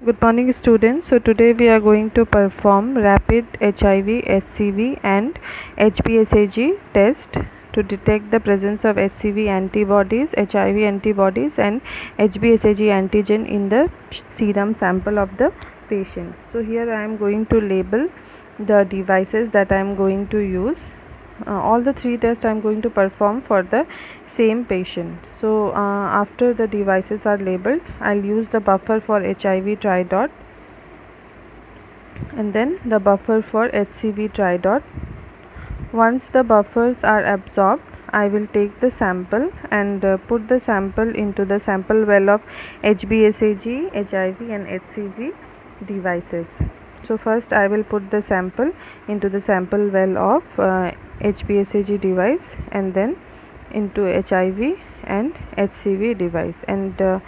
Good morning students. So today we are going to perform rapid HIV, HCV and HBsAg test to detect the presence of HCV antibodies, HIV antibodies and HBsAg antigen in the serum sample of the patient. So here I am going to label the devices that I am going to use. All the three tests I am going to perform for the same patient. So after the devices are labeled, I'll use the buffer for HIV tridot and then the buffer for HCV tridot. Once the buffers are absorbed, I will take the sample and put the sample into the sample well of HBsAg, HIV and HCV devices. So first I will put the sample into the sample well of HBsAg device and then into HIV and HCV device, and the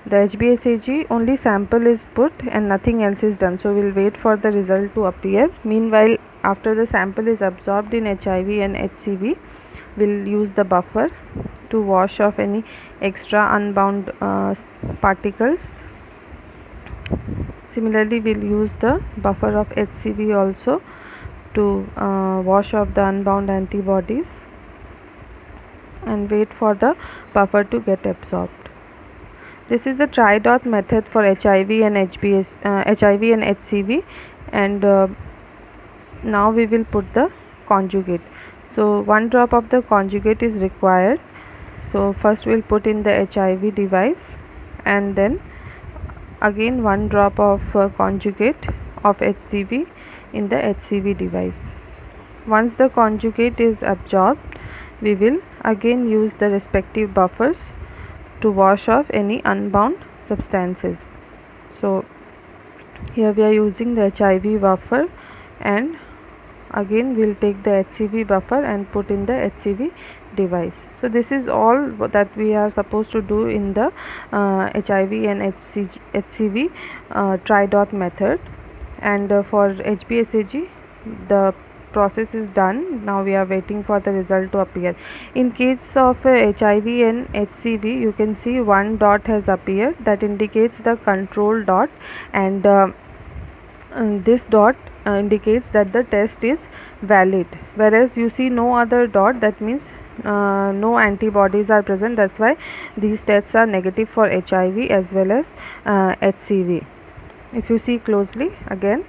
HBsAg only sample is put and nothing else is done. So we'll wait for the result to appear. Meanwhile, after the sample is absorbed in HIV and HCV, we'll use the buffer to wash off any extra unbound particles. Similarly, we'll use the buffer of HCV also to wash off the unbound antibodies and wait for the buffer to get absorbed. This is the tridot method for HIV and HIV and HCV, and now we will put the conjugate. So 1 drop of the conjugate is required. So first we'll put in the HIV device and then again 1 drop of conjugate of HCV in the HCV device. Once the conjugate is absorbed, we will again use the respective buffers to wash off any unbound substances. So here we are using the HIV buffer, and again we'll take the HCV buffer and put in the HCV device. So this is all that we are supposed to do in the HIV and HCV tridot method, and for HBsAg the process is done. Now we are waiting for the result to appear. In case of HIV and HCV, you can see 1 dot has appeared, that indicates the control dot, and this dot indicates that the test is valid, whereas you see no other dot, that means no antibodies are present. That's why these tests are negative for HIV as well as HCV. If you see closely again,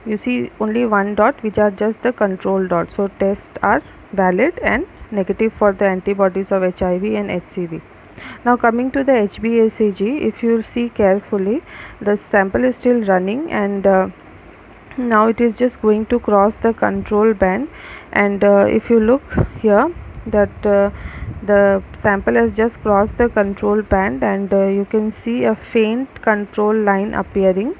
you see only 1 dot which are just the control dot. So tests are valid and negative for the antibodies of HIV and HCV. Now coming to the HBsAg, if you see carefully, the sample is still running, and now it is just going to cross the control band, and if you look here, that the sample has just crossed the control band, and you can see a faint control line appearing,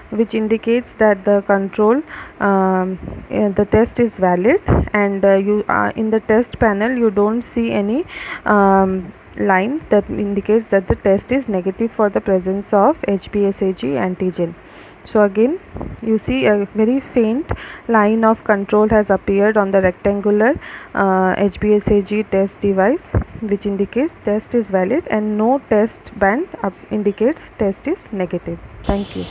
which indicates that the control the test is valid, and you in the test panel you don't see any line that indicates that the test is negative for the presence of HBsAg antigen. So again you see a very faint line of control has appeared on the rectangular HBsAg test device, which indicates test is valid, and no test band indicates test is negative. Thank you.